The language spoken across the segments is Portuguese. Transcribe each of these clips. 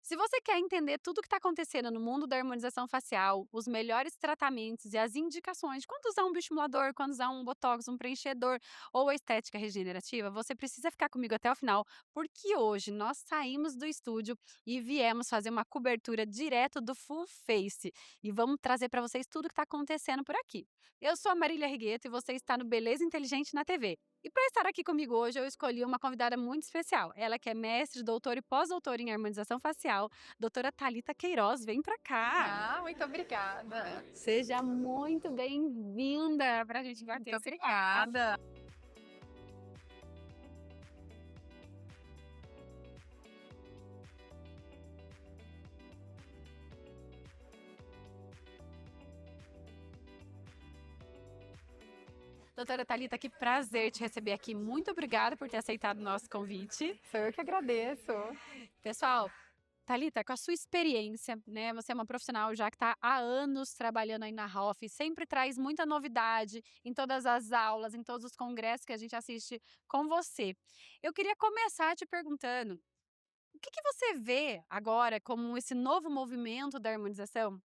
Se você quer entender tudo o que está acontecendo no mundo da harmonização facial, os melhores tratamentos e as indicações de quando usar um bioestimulador, quando usar um botox, um preenchedor ou a estética regenerativa, você precisa ficar comigo até o final, porque hoje nós saímos do estúdio e viemos fazer uma cobertura direto do Full Face e vamos trazer para vocês tudo o que está acontecendo por aqui. Eu sou a Marília Rigueto e você está no Beleza Inteligente na TV. E para estar aqui comigo hoje, eu escolhi uma convidada muito especial. Ela que é mestre, doutora e pós-doutora em harmonização facial, doutora Thalita Queiroz. Vem para cá. Ah, muito obrigada. Seja muito bem-vinda para a gente bater Muito esse papo. obrigada. Doutora Thalita, que prazer te receber aqui. Muito obrigada por ter aceitado o nosso convite. Sou eu que agradeço. Pessoal, Thalita, com a sua experiência, né? Você é uma profissional já que está há anos trabalhando aí na Hoff, sempre traz muita novidade em todas as aulas, em todos os congressos que a gente assiste com você. Eu queria começar te perguntando, o que você vê agora como esse novo movimento da harmonização?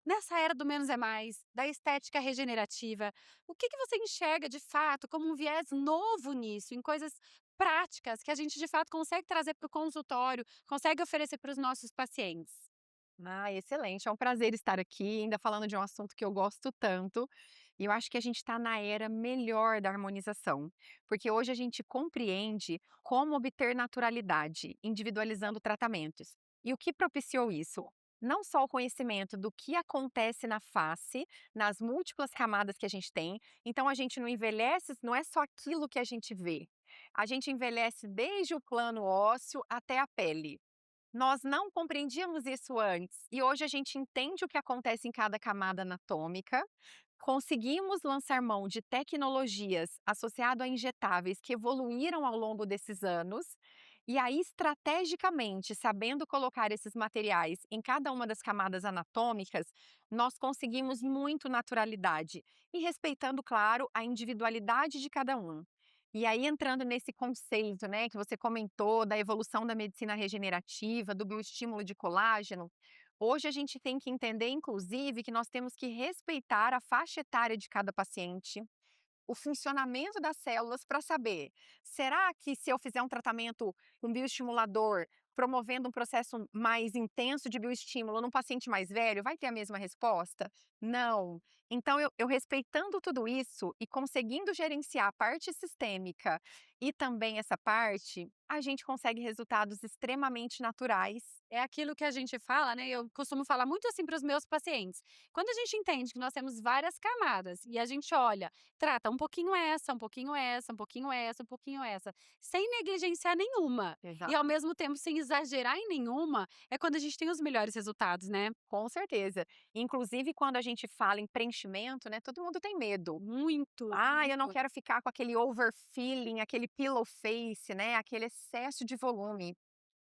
Nessa era do menos é mais, da estética regenerativa, o que você enxerga de fato como um viés novo nisso, em coisas práticas que a gente de fato consegue trazer para o consultório, consegue oferecer para os nossos pacientes? Ah, excelente. É um prazer estar aqui, ainda falando de um assunto que eu gosto tanto. E eu acho que a gente está na era melhor da harmonização, porque hoje a gente compreende como obter naturalidade, individualizando tratamentos. E o que propiciou isso? Não só o conhecimento do que acontece na face, nas múltiplas camadas que a gente tem, então a gente não envelhece, não é só aquilo que a gente vê. A gente envelhece desde o plano ósseo até a pele. Nós não compreendíamos isso antes e hoje a gente entende o que acontece em cada camada anatômica. Conseguimos lançar mão de tecnologias associadas a injetáveis que evoluíram ao longo desses anos. E aí, estrategicamente, sabendo colocar esses materiais em cada uma das camadas anatômicas, nós conseguimos muito naturalidade e respeitando, claro, a individualidade de cada um. E aí, entrando nesse conceito, né, que você comentou da evolução da medicina regenerativa, do bioestímulo de colágeno, hoje a gente tem que entender, inclusive, que nós temos que respeitar a faixa etária de cada paciente, o funcionamento das células para saber, será que se eu fizer um tratamento com bioestimulador, promovendo um processo mais intenso de bioestímulo num paciente mais velho, vai ter a mesma resposta? Não. Então, eu respeitando tudo isso e conseguindo gerenciar a parte sistêmica e também essa parte, a gente consegue resultados extremamente naturais. É aquilo que a gente fala, né? Eu costumo falar muito assim para os meus pacientes. Quando a gente entende que nós temos várias camadas e a gente olha, trata um pouquinho essa, um pouquinho essa, um pouquinho essa, um pouquinho essa, sem negligenciar nenhuma e ao mesmo tempo sem exagerar em nenhuma, é quando a gente tem os melhores resultados, né? Com certeza. Inclusive, quando a gente fala em preenchimento, né, todo mundo tem medo. Muito, Ah, eu não muito. quero ficar com aquele overfilling, aquele pillow face, né, aquele excesso de volume.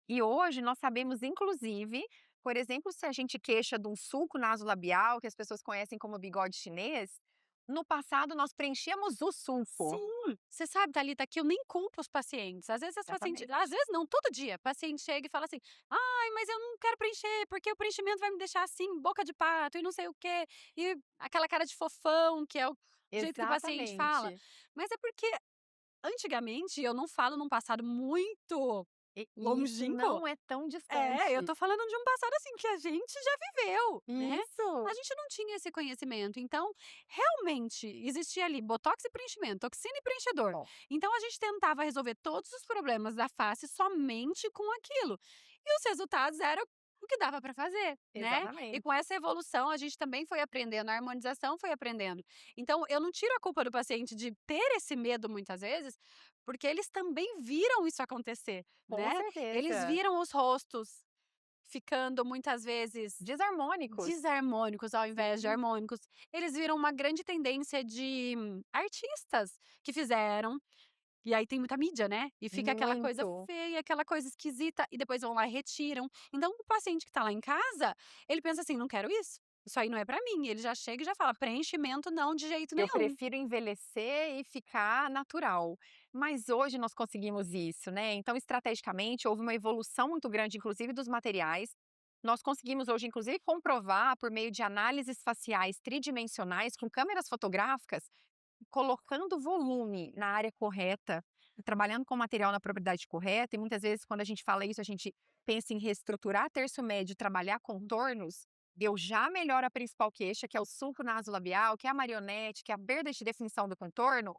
E hoje nós sabemos, inclusive, por exemplo, se a gente queixa de um sulco nasolabial, que as pessoas conhecem como bigode chinês, no passado nós preenchíamos o sulco. Sim, você sabe, Thalita, que eu nem culpo os pacientes. Às vezes as pacientes, às Exatamente. vezes não, todo dia, paciente chega e fala assim: "Ai, mas eu não quero preencher, porque o preenchimento vai me deixar assim, boca de pato e não sei o quê". E aquela cara de fofão, que é o jeito que o paciente fala. Exatamente. Mas é porque antigamente, eu não falo num passado muito E isso longínquo. não é tão É, eu distante. tô falando de um passado, assim, que a gente já viveu, né. A Isso. gente não tinha esse conhecimento, então, realmente, existia ali botox e preenchimento, toxina e preenchedor. Bom, Então a gente tentava resolver todos os problemas da face somente com aquilo. E os resultados eram o que dava para fazer, né. E com exatamente. essa evolução, a gente também foi aprendendo, a harmonização foi aprendendo. Então eu não tiro a culpa do paciente de ter esse medo muitas vezes, porque eles também viram isso acontecer, Com né. Eles certeza. viram os rostos ficando muitas vezes Desarmônicos. desarmônicos ao invés de Sim, harmônicos. Eles viram uma grande tendência de artistas que fizeram, e aí tem muita mídia, né, e fica aquela coisa muito. feia, aquela coisa esquisita, e depois vão lá e retiram. Então o paciente que tá lá em casa, ele pensa assim: "Não quero isso". isso aí não é pra mim. Ele já chega e já fala: "Preenchimento não, de jeito Eu nenhum". prefiro envelhecer e ficar natural. Mas hoje nós conseguimos isso, né, então estrategicamente houve uma evolução muito grande, inclusive dos materiais. Nós conseguimos hoje, inclusive, comprovar por meio de análises faciais tridimensionais com câmeras fotográficas, colocando volume na área correta, trabalhando com material na propriedade correta, e muitas vezes quando a gente fala isso, a gente pensa em reestruturar terço médio, trabalhar contornos, eu já melhoro a principal queixa, que é o sulco nasolabial, que é a marionete, que é a perda de definição do contorno,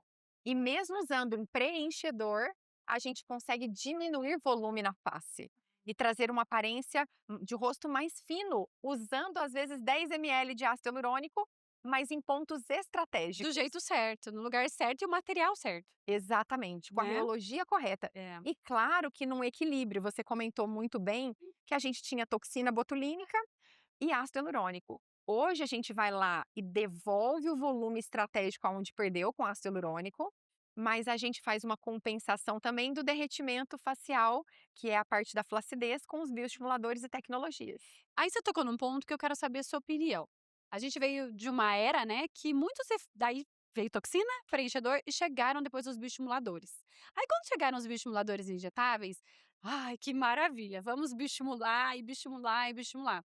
e mesmo usando um preenchedor, a gente consegue diminuir volume na face e trazer uma aparência de rosto mais fino, usando às vezes 10 ml de ácido hialurônico, mas em pontos Do estratégicos. jeito certo, no lugar certo e o material certo, Exatamente, com a né. reologia correta. É. E claro que num equilíbrio, você comentou muito bem que a gente tinha toxina botulínica e ácido hialurônico. Hoje a gente vai lá e devolve o volume estratégico aonde perdeu com ácido hialurônico, mas a gente faz uma compensação também do derretimento facial, que é a parte da flacidez, com os bioestimuladores e tecnologias. Aí você tocou num ponto que eu quero saber a sua opinião. A gente veio de uma era, né, que muitos daí veio toxina, preenchedor e chegaram depois os bioestimuladores. Aí quando chegaram os bioestimuladores injetáveis, ai, que maravilha, vamos bioestimular e bioestimular e bioestimular.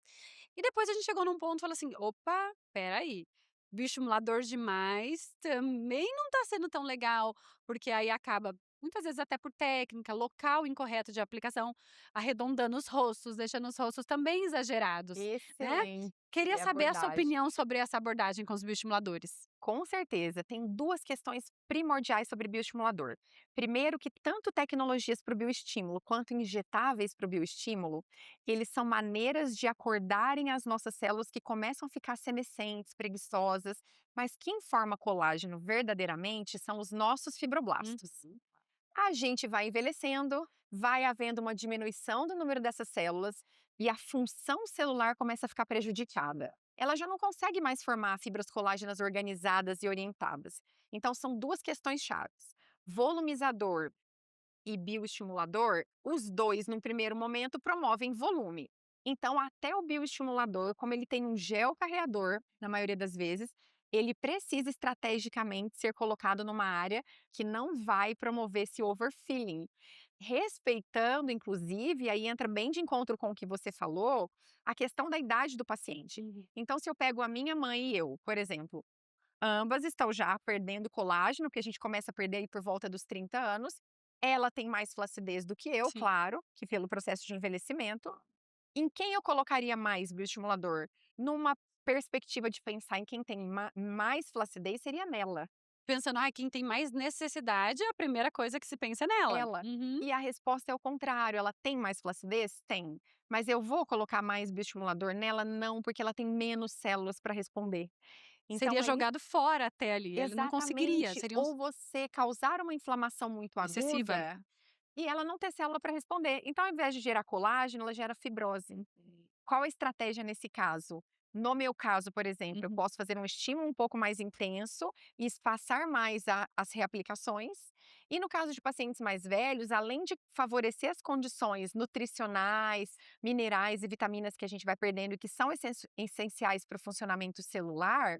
E depois a gente chegou num ponto e falou assim: "Opa, espera aí, bioestimulador demais também não tá sendo tão legal", porque aí acaba, muitas vezes até por técnica, local incorreto de aplicação, arredondando os rostos, deixando os rostos também exagerados, né. Excelente Queria saber a sua abordagem. opinião sobre essa abordagem com os bioestimuladores. Com certeza, tem duas questões primordiais sobre bioestimulador. Primeiro, que tanto tecnologias para o bioestímulo quanto injetáveis para o bioestímulo, eles são maneiras de acordarem as nossas células que começam a ficar senescentes, preguiçosas, mas quem forma colágeno verdadeiramente são os nossos fibroblastos. Uhum. A gente vai envelhecendo, vai havendo uma diminuição do número dessas células e a função celular começa a ficar prejudicada. Ela já não consegue mais formar fibras colágenas organizadas e orientadas. Então, são duas questões chaves. Volumizador e bioestimulador, os dois, num primeiro momento, promovem volume. Então, até o bioestimulador, como ele tem um gel carreador, na maioria das vezes, ele precisa estrategicamente ser colocado numa área que não vai promover esse overfilling. Respeitando, inclusive, aí entra bem de encontro com o que você falou, a questão da idade do paciente. Então, se eu pego a minha mãe e eu, por exemplo, ambas estão já perdendo colágeno, que a gente começa a perder aí por volta dos 30 anos. Ela tem mais flacidez do que eu, Sim. claro, que pelo processo de envelhecimento. Em quem eu colocaria mais bioestimulador? Numa perspectiva de pensar em quem tem mais flacidez, seria nela. Pensando: "Ai, quem tem mais necessidade, a primeira coisa que se pensa é nela". Ela. Uhum. E a resposta é o contrário, ela tem mais flacidez? Tem. Mas eu vou colocar mais bioestimulador nela? Não, porque ela tem menos células para responder. Então Seria aí jogado fora até ali, ele não conseguiria, exatamente. seria Ou você causar uma inflamação muito excessiva. aguda e ela não ter célula para responder. Então, ao invés de gerar colágeno, ela gera fibrose. Qual a estratégia nesse caso? No meu caso, por exemplo, eu Uhum. posso fazer um estímulo um pouco mais intenso e espaçar mais as reaplicações. E no caso de pacientes mais velhos, além de favorecer as condições nutricionais, minerais e vitaminas que a gente vai perdendo e que são essenciais para o funcionamento celular,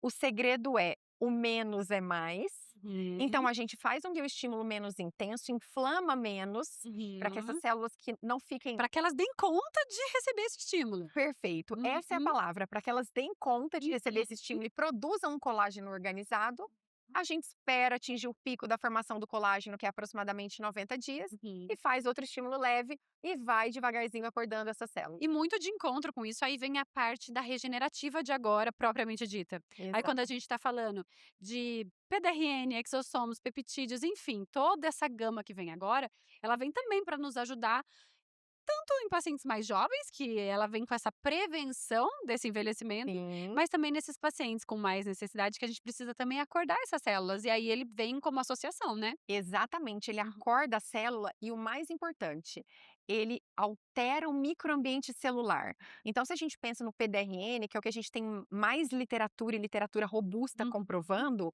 o segredo é o menos é mais. Então Uhum. a gente faz um bioestímulo menos intenso, inflama menos, para que essas Uhum. células que não fiquem Pra que elas deem conta de receber esse estímulo. perfeito, essa é a Uhum. palavra, para que elas deem conta de receber esse Uhum. estímulo e produzam um colágeno organizado. A gente espera atingir o pico da formação do colágeno, que é aproximadamente 90 dias, Uhum. e faz outro estímulo leve e vai devagarzinho acordando essa célula. E muito de encontro com isso, aí vem a parte da regenerativa de agora, propriamente dita. Aí quando a Exato. gente está falando de PDRN, exossomos, peptídeos, enfim, toda essa gama que vem agora, ela vem também para nos ajudar, tanto em pacientes mais jovens, que ela vem com essa prevenção desse envelhecimento, Sim. mas também nesses pacientes com mais necessidade, que a gente precisa também acordar essas células, e aí ele vem como associação, né? Exatamente, ele Uhum. acorda a célula e o mais importante, ele altera o microambiente celular. Então, se a gente pensa no PDRN, que é o que a gente tem mais literatura e literatura robusta Uhum. comprovando,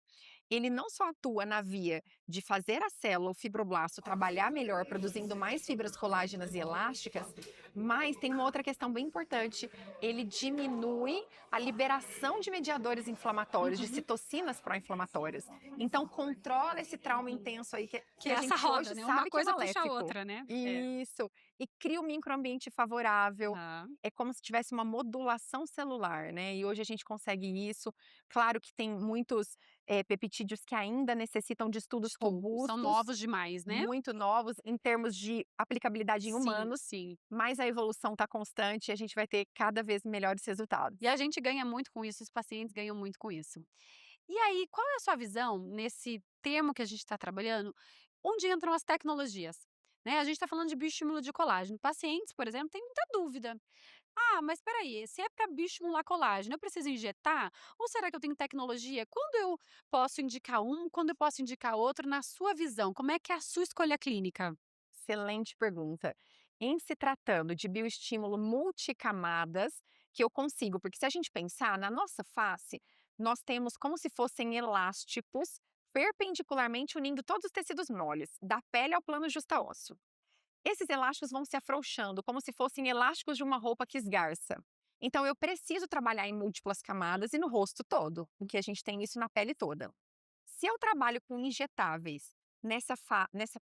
ele não só atua na via de fazer a célula, o fibroblasto, trabalhar melhor, produzindo mais fibras colágenas e elásticas, mas tem uma outra questão bem importante: ele diminui a liberação de mediadores inflamatórios, de Uhum. citocinas pró-inflamatórias. Então, controla esse trauma intenso aí Que que é a essa gente roda, hoje né, uma sabe que é coisa puxa a maléfico. outra, né. É. Isso. E cria um microambiente favorável. Aham. É como se tivesse uma modulação celular, né, e hoje a gente consegue isso. Claro que tem muitos, peptídeos que ainda necessitam de estudos São robustos, novos demais, né. muito novos em termos de aplicabilidade em Sim, humanos, sim. mas a evolução está constante e a gente vai ter cada vez melhores resultados. E a gente ganha muito com isso, os pacientes ganham muito com isso. E aí, qual é a sua visão nesse termo que a gente está trabalhando, onde entram as tecnologias? Né, a gente está falando de bioestímulo de colágeno. Pacientes, por exemplo, têm muita dúvida. Ah, mas espera aí, se é para bioestimular colágeno, eu preciso injetar? Ou será que eu tenho tecnologia? Quando eu posso indicar um, quando eu posso indicar outro, na sua visão, como é que é a sua escolha clínica? Excelente pergunta. Em se tratando de bioestímulo multicamadas, que eu consigo, porque se a gente pensar na nossa face, nós temos como se fossem elásticos perpendicularmente unindo todos os tecidos moles, da pele ao plano justaósseo. Esses elásticos vão se afrouxando como se fossem elásticos de uma roupa que esgarça. Então eu preciso trabalhar em múltiplas camadas e no rosto todo, porque a gente tem isso na pele toda. Se eu trabalho com injetáveis nessa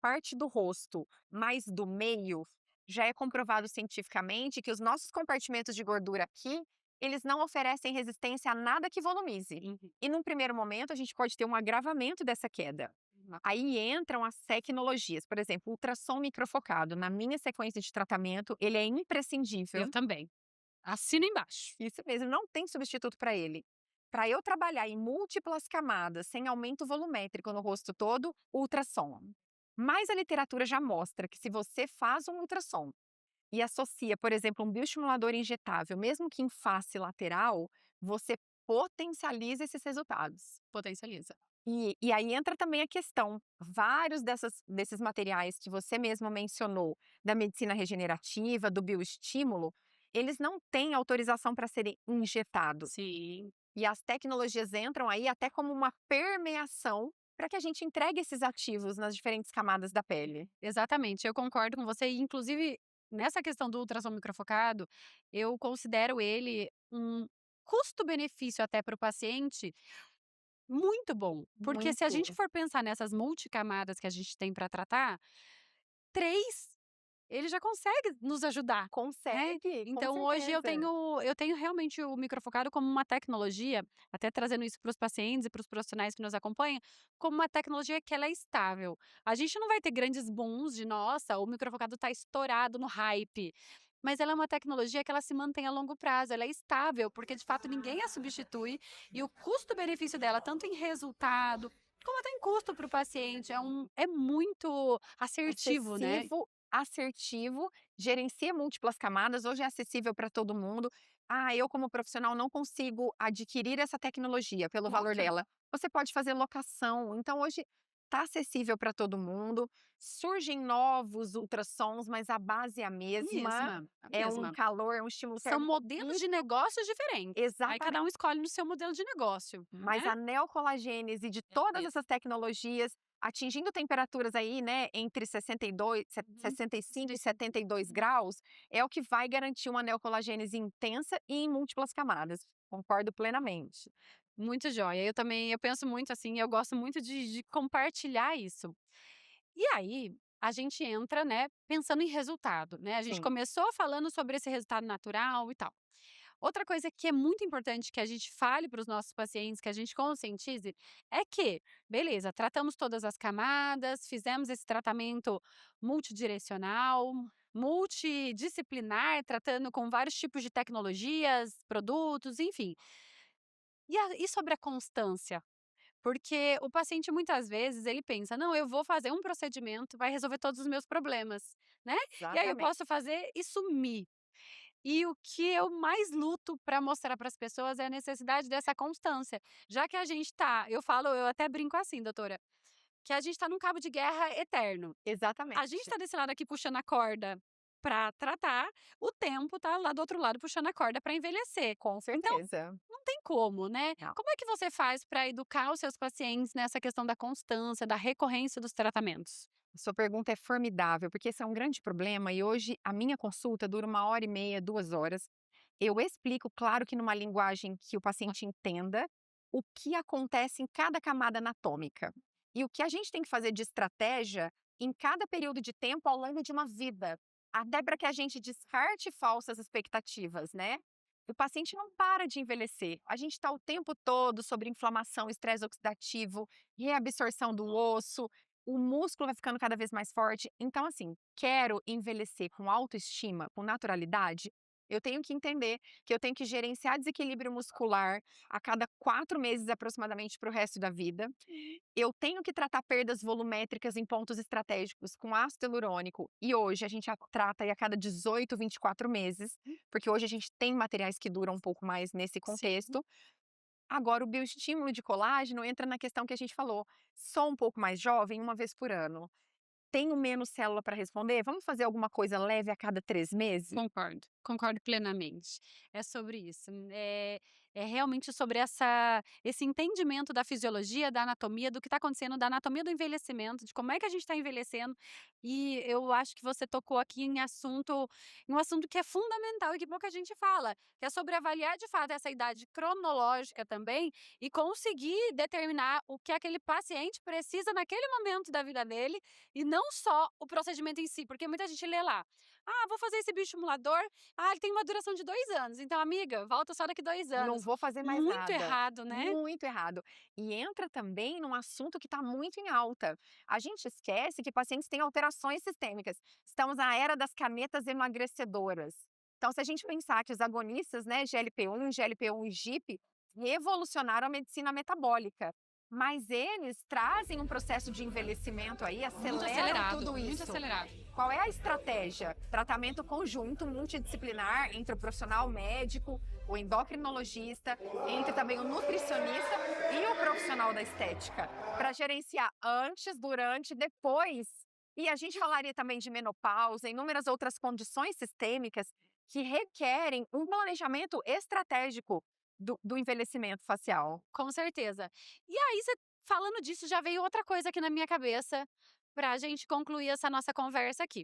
parte do rosto, mais do meio, já é comprovado cientificamente que os nossos compartimentos de gordura aqui, eles não oferecem resistência a nada que volumize. Uhum. E num primeiro momento, a gente pode ter um agravamento dessa queda. Aí entram as tecnologias, por exemplo, ultrassom microfocado. Na minha sequência de tratamento, ele é Eu imprescindível. também. Assina embaixo. Isso mesmo, não tem substituto para ele. Para eu trabalhar em múltiplas camadas, sem aumento volumétrico no rosto todo, ultrassom. Mas a literatura já mostra que se você faz um ultrassom e associa, por exemplo, um bioestimulador injetável, mesmo que em face lateral, você potencializa esses resultados. Potencializa. E aí entra também a questão, vários desses materiais que você mesmo mencionou, da medicina regenerativa, do bioestímulo, eles não têm autorização para serem injetados. Sim. E as tecnologias entram aí até como uma permeação para que a gente entregue esses ativos nas diferentes camadas da pele. Exatamente, eu concordo com você e inclusive, nessa questão do ultrassom microfocado, eu considero ele um custo-benefício até para o paciente muito bom, porque se a gente Muito. for pensar nessas multicamadas que a gente tem para tratar, 3 ele já consegue nos ajudar, né. Consegue, com Então hoje certeza. eu tenho realmente o microfocado como uma tecnologia, até trazendo isso para os pacientes e para os profissionais que nos acompanham, como uma tecnologia que ela é estável. A gente não vai ter grandes booms de: "Nossa, o microfocado está estourado no hype", mas ela é uma tecnologia que ela se mantém a longo prazo, ela é estável, porque de fato ninguém a substitui e o custo-benefício dela, tanto em resultado, como até em custo para o paciente, é muito assertivo, né. Acessível, assertivo, gerencia múltiplas camadas, hoje é acessível para todo mundo. "Ah, eu como profissional não consigo adquirir essa tecnologia pelo valor Ótimo. dela". Você pode fazer locação, então hoje está acessível para todo mundo. Surgem novos ultrassons, mas a base é a A mesma, mesma, a é um mesma. calor, é um estímulo São térmico modelos de negócios diferentes. Aí cada um exatamente. escolhe no seu modelo de negócio, Mas né. a neocolagênese de É a todas mesma. essas tecnologias, atingindo temperaturas aí, né, entre 62, Uhum. 65 e 65. 72 graus, é o que vai garantir uma neocolagênese intensa e em múltiplas camadas. Concordo plenamente. Muito jóia. Eu penso muito assim, eu gosto muito de compartilhar isso. E aí, a gente entra, né, pensando em resultado, né, a gente Sim, começou falando sobre esse resultado natural e tal. Outra coisa que é muito importante que a gente fale para os nossos pacientes, que a gente conscientize, é que, beleza, tratamos todas as camadas, fizemos esse tratamento multidirecional, multidisciplinar, tratando com vários tipos de tecnologias, produtos, enfim. E sobre a constância? Porque o paciente muitas vezes ele pensa: "Não, eu vou fazer um procedimento, vai resolver todos os meus problemas", né, e aí eu exatamente. posso fazer e sumir. E o que eu mais luto para mostrar para as pessoas é a necessidade dessa constância, já que a gente tá eu até brinco assim, doutora, que a gente tá num cabo de guerra eterno. A gente Exatamente. tá desse lado aqui puxando a corda para tratar, o tempo tá lá do outro lado puxando a corda para envelhecer. Com Então, certeza. não tem como, né. Não. Como é que você faz para educar os seus pacientes nessa questão da constância, da recorrência dos tratamentos? Sua pergunta é formidável, porque esse é um grande problema e hoje a minha consulta dura 1 hora e meia, 2 horas. Eu explico, claro que numa linguagem que o paciente entenda, o que acontece em cada camada anatômica. E o que a gente tem que fazer de estratégia em cada período de tempo ao longo de uma vida. Até para que a gente descarte falsas expectativas, né? O paciente não para de envelhecer. A gente está o tempo todo sobre inflamação, estresse oxidativo, reabsorção do osso, o músculo vai ficando cada vez mais forte. Então, assim, quero envelhecer com autoestima, com naturalidade, eu tenho que entender que eu tenho que gerenciar desequilíbrio muscular a cada 4 meses aproximadamente para o resto da vida. Eu tenho que tratar perdas volumétricas em pontos estratégicos com ácido hialurônico e hoje a gente trata aí a cada 18, 24 meses, porque hoje a gente tem materiais que duram um pouco mais nesse Sim. contexto. Agora o bioestímulo de colágeno entra na questão que a gente falou, sou um pouco mais jovem, 1 vez por ano. Tenho menos célula para responder? Vamos fazer alguma coisa leve a cada 3 meses? Concordo, concordo plenamente. É sobre isso. É realmente sobre esse entendimento da fisiologia, da anatomia, do que está acontecendo, da anatomia do envelhecimento, de como é que a gente está envelhecendo. E eu acho que você tocou aqui em um assunto que é fundamental e que pouca gente fala, que é sobre avaliar de fato essa idade cronológica também e conseguir determinar o que aquele paciente precisa naquele momento da vida dele e não só o procedimento em si, porque muita gente lê lá. Ah, vou fazer esse bioestimulador. Ah, ele tem uma duração de 2 anos. Então, amiga, volta só daqui 2 Não anos. vou fazer mais Muito nada. errado, né? Muito errado. E entra também num assunto que está muito em alta. A gente esquece que pacientes têm alterações sistêmicas. Estamos na era das canetas emagrecedoras. Então, se a gente pensar que os agonistas, né, GLP-1, GLP-1 e GIP, revolucionaram a medicina metabólica. Mas eles trazem um processo de envelhecimento aí, Muito aceleram acelerado, tudo muito isso. acelerado. Qual é a estratégia? Tratamento conjunto, multidisciplinar, entre o profissional médico, o endocrinologista, entre também o nutricionista e o profissional da estética, para gerenciar antes, durante e depois. E a gente falaria também de menopausa, inúmeras outras condições sistêmicas que requerem um planejamento estratégico do envelhecimento facial. Com certeza. E aí, você falando disso, já veio outra coisa aqui na minha cabeça pra gente concluir essa nossa conversa aqui.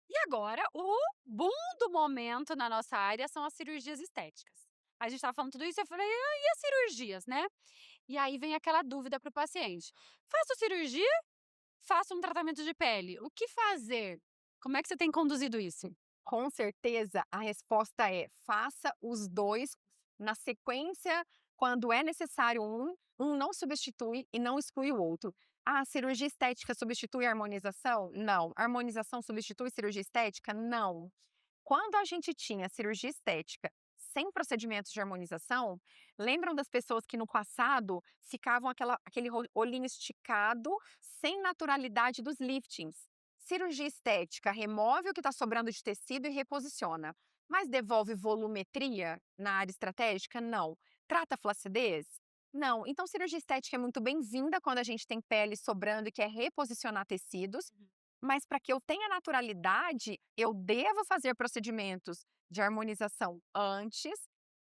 E agora, o boom do momento na nossa área são as cirurgias estéticas. A gente estava falando tudo isso, eu falei: "Ah, e as cirurgias, né?" E aí vem aquela dúvida para o paciente: "Faço cirurgia? Faço um tratamento de pele. O que fazer?" Como é que você tem conduzido isso? Com certeza, a resposta é: faça os 2 na sequência, quando é necessário um não substitui e não exclui o outro. Ah, cirurgia estética substitui a harmonização? Não. Harmonização substitui cirurgia estética? Não. Quando a gente tinha cirurgia estética sem procedimentos de harmonização, lembram das pessoas que no passado ficavam aquele olhinho esticado, sem naturalidade dos liftings? Cirurgia estética remove o que está sobrando de tecido e reposiciona, mas devolve volumetria na área estratégica? Não. Trata flacidez? Não. Então, cirurgia estética é muito bem-vinda quando a gente tem pele sobrando e quer reposicionar tecidos, mas para que eu tenha naturalidade, eu devo fazer procedimentos de harmonização antes,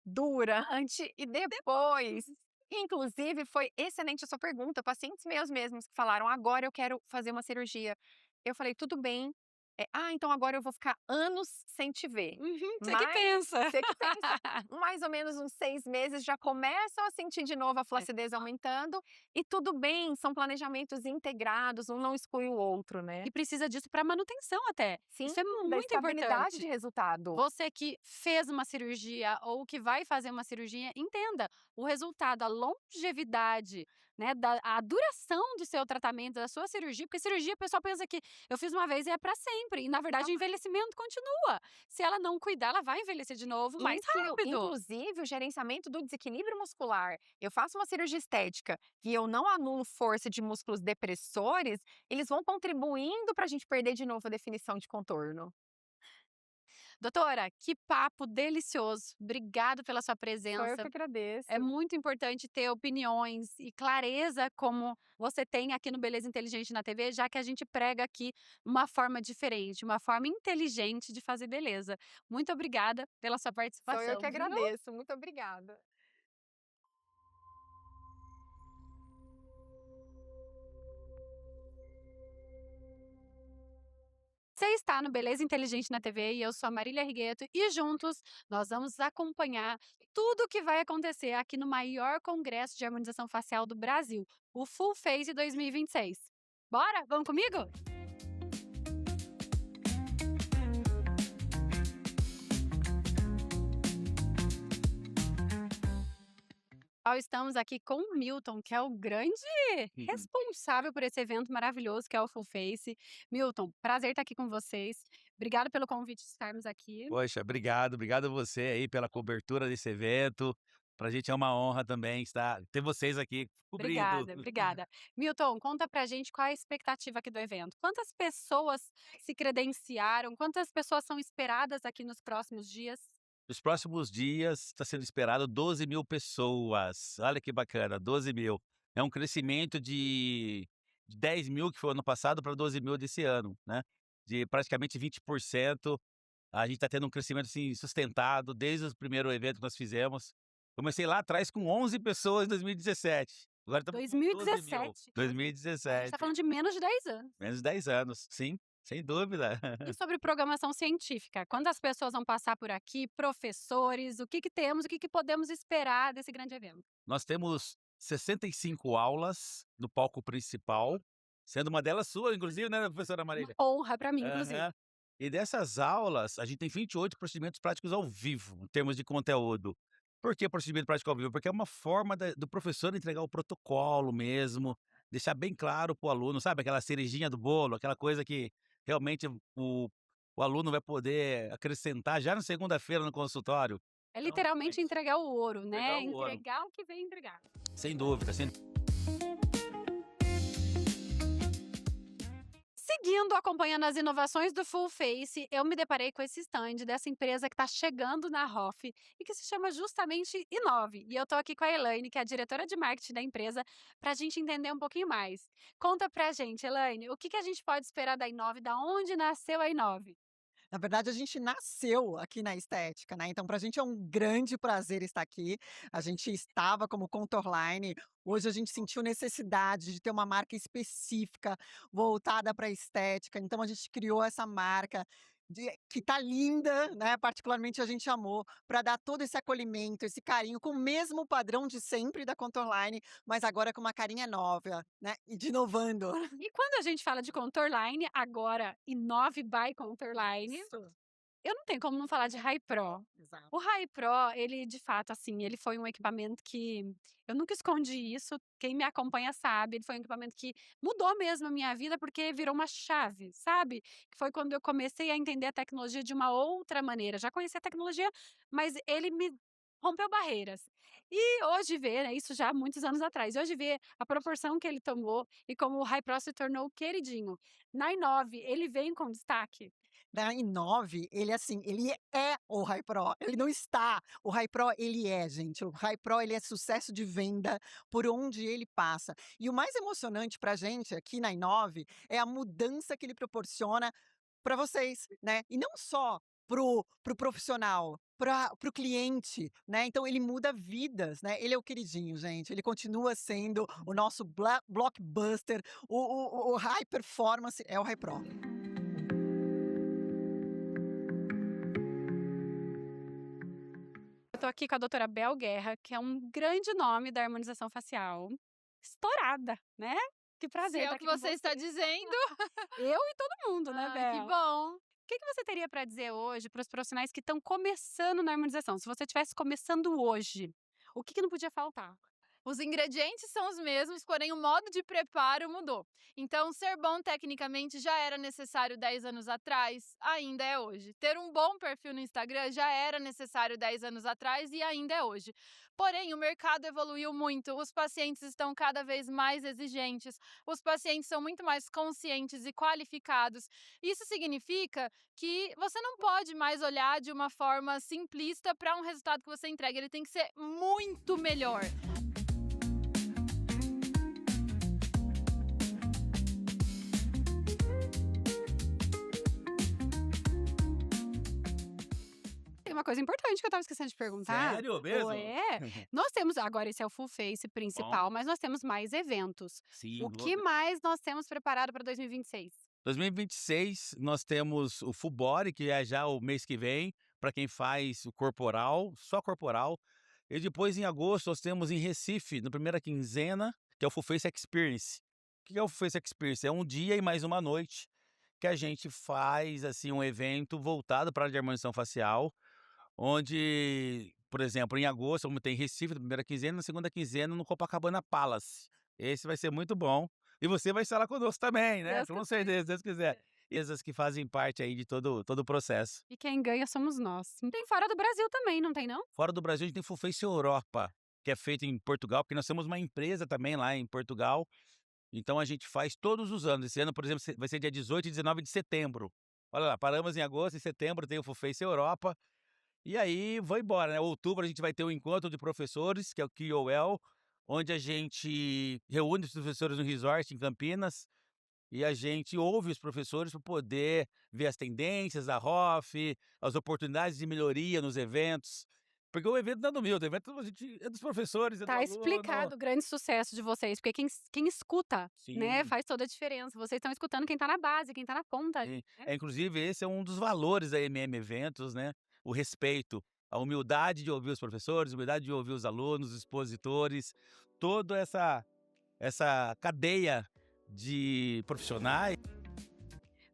durante e depois. Inclusive, foi excelente a sua pergunta. Pacientes meus mesmos que falaram: agora eu quero fazer uma cirurgia. Eu falei: tudo bem. Ah, então agora eu vou ficar anos sem te ver. Uhum, você que Mas pensa. você que pensa, mais ou menos uns 6 meses já começam a sentir de novo a É. flacidez aumentando, e tudo bem, são planejamentos integrados, um não exclui o outro, né. E precisa disso para manutenção até. Sim, Isso é da muito estabilidade de importante. resultado. Você que fez uma cirurgia ou que vai fazer uma cirurgia, entenda o resultado, a longevidade, né, a duração do seu tratamento, da sua cirurgia, porque cirurgia o pessoal pensa que eu fiz uma vez e é para sempre, e na verdade o envelhecimento continua. Se ela não cuidar, ela vai envelhecer de novo mais rápido. Inclusive o gerenciamento do desequilíbrio muscular. Eu faço uma cirurgia estética e eu não anulo força de músculos depressores, eles vão contribuindo para a gente perder de novo a definição de contorno. Doutora, que papo delicioso. Obrigado pela sua Só eu que presença. agradeço. É muito importante ter opiniões e clareza como você tem aqui no Beleza Inteligente na TV, já que a gente prega aqui uma forma diferente, uma forma inteligente de fazer beleza. Muito obrigada pela sua Só eu que participação, viu? agradeço. Muito obrigada. Você está no Beleza Inteligente na TV e eu sou a Marília Rigueto e juntos nós vamos acompanhar tudo o que vai acontecer aqui no maior congresso de harmonização facial do Brasil, o Full Face 2026. Bora? Vamos comigo? Estamos aqui com o Milton, que é o grande Uhum. responsável por esse evento maravilhoso que é o Full Face. Milton, prazer estar aqui com vocês. Obrigada pelo convite de estarmos aqui. Poxa, obrigado a você aí pela cobertura desse evento. Pra gente é uma honra também ter vocês aqui cobrindo. Obrigada, obrigada. Milton, conta pra gente qual é a expectativa aqui do evento. Quantas pessoas se credenciaram? Quantas pessoas são esperadas aqui nos próximos dias? Nos próximos dias está sendo esperado 12.000 pessoas. Olha que bacana, 12.000. É um crescimento de 10.000 que foi ano passado para 12.000 desse ano, né? De praticamente 20%. A gente está tendo um crescimento assim, sustentado desde o primeiro evento que nós fizemos. Comecei lá atrás com 11 pessoas em 2017. Agora estamos com 12.000. 2017. A gente 2017. está falando de menos de 10 anos. Menos de 10 anos, sim, sem dúvida. E sobre programação científica? Quantas pessoas vão passar por aqui? Professores? O que temos? O que podemos esperar desse grande evento? Nós temos 65 aulas no palco principal, sendo uma delas sua, inclusive, né, professora Uma Marília? honra para mim, inclusive. Aham. E dessas aulas, a gente tem 28 procedimentos práticos ao vivo, em termos de conteúdo. Por que procedimento prático ao vivo? Porque é uma forma do professor entregar o protocolo mesmo, deixar bem claro para o aluno, sabe, aquela cerejinha do bolo, aquela coisa que realmente o aluno vai poder acrescentar já na segunda-feira no consultório. É Então, literalmente entregar o ouro, né? entregar o ouro. Entregar o que vem entregar. Sem dúvida, Seguindo, acompanhando as inovações do Full Face, eu me deparei com esse stand dessa empresa que está chegando na ROF e que se chama justamente Inove. E eu estou aqui com a Elaine, que é a diretora de marketing da empresa, para a gente entender um pouquinho mais. Conta pra gente, Elaine, o que a gente pode esperar da Inove, da onde nasceu a Inove? Na verdade, a gente nasceu aqui na estética, né, então pra gente é um grande prazer estar aqui. A gente estava como Contourline, hoje a gente sentiu necessidade de ter uma marca específica voltada pra estética, então a gente criou essa marca que tá linda, né, particularmente a gente amou, para dar todo esse acolhimento, esse carinho, com o mesmo padrão de sempre da Contourline, mas agora com uma carinha nova, né, e de inovando. E quando a gente fala de Contourline, agora Inove by Contourline, Isso. eu não tenho como não falar de High Pro. Exato. O High Pro, ele de fato, assim, ele foi um equipamento que eu nunca escondi isso, quem me acompanha sabe, ele foi um equipamento que mudou mesmo a minha vida, porque virou uma chave, sabe? Que foi quando eu comecei a entender a tecnologia de uma outra maneira. Já conhecia a tecnologia, mas ele me rompeu barreiras. E hoje ver, né, isso já há muitos anos atrás, hoje ver a proporção que ele tomou e como o High Pro se tornou queridinho. Na Inove, ele vem com destaque. Da Inove, ele assim, ele é o High Pro, ele não está. O High Pro, ele é, gente. O High Pro, ele é sucesso de venda por onde ele passa. E o mais emocionante pra gente aqui na Inove é a mudança que ele proporciona para vocês, né? E não só pro profissional, pro cliente, né? Então ele muda vidas, né? Ele é o queridinho, gente. Ele continua sendo o nosso blockbuster, o high performance é o High Pro. Eu tô aqui com a doutora Bel Guerra, que é um grande nome da harmonização facial. Estourada, né? Que Se prazer é estar o aqui que com você está dizendo. Eu e todo mundo, né, Ai, que Bel? bom. O que você teria para dizer hoje para os profissionais que estão começando na harmonização? Se você estivesse começando hoje, o que não podia faltar? Os ingredientes são os mesmos, porém o modo de preparo mudou. Então, ser bom tecnicamente já era necessário 10 anos atrás, ainda é hoje. Ter um bom perfil no Instagram já era necessário 10 anos atrás e ainda é hoje. Porém, o mercado evoluiu muito, os pacientes estão cada vez mais exigentes, os pacientes são muito mais conscientes e qualificados. Isso significa que você não pode mais olhar de uma forma simplista para um resultado que você entrega, ele tem que ser muito melhor. Tem uma coisa importante que eu estava esquecendo de perguntar. Sério mesmo? Nós temos, agora esse é o full face principal, mas nós temos mais eventos. Sim, O que mais nós temos preparado para 2026? 2026 nós temos o Full Body, que é já o mês que vem, para quem faz o corporal, só corporal. E depois, em agosto, nós temos em Recife, na primeira quinzena, que é o Full Face Experience. O que é o Full Face Experience? É um dia e mais uma noite que a gente faz assim um evento voltado para a área de harmonização facial, onde, por exemplo, em agosto, como tem Recife, na primeira quinzena, na segunda quinzena, no Copacabana Palace. Esse vai ser muito bom. E você vai estar lá conosco também, né? Deus Com quiser. certeza, se Deus quiser. Esas que fazem parte aí de todo o processo. E quem ganha somos nós. Tem fora do Brasil também, não tem não? Fora do Brasil, a gente tem Full Face Europa, que é feito em Portugal, porque nós temos uma empresa também lá em Portugal. Então a gente faz todos os anos. Esse ano, por exemplo, vai ser dia 18 e 19 de setembro. Olha lá, paramos em agosto, em setembro tem o Full Face Europa. E aí, vou embora, né? Outubro a gente vai ter um encontro de professores, que é o QOL, onde a gente reúne os professores no resort em Campinas e a gente ouve os professores para poder ver as tendências da ROF, as oportunidades de melhoria nos eventos. Porque o evento não é do meu, o evento é dos professores, é do Tá aluno. explicado o grande sucesso de vocês, porque quem escuta, né, Sim. faz toda a diferença. Vocês estão escutando quem tá na base, quem tá na ponta. Sim. Inclusive, esse é um dos valores da MM Eventos, né? O respeito, a humildade de ouvir os professores, a humildade de ouvir os alunos, os expositores, toda essa cadeia de profissionais.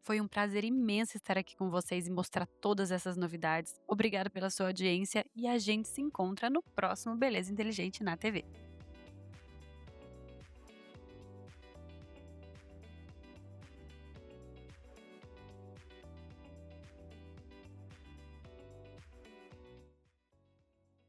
Foi um prazer imenso estar aqui com vocês e mostrar todas essas novidades. Obrigada pela sua audiência e a gente se encontra no próximo Beleza Inteligente na TV.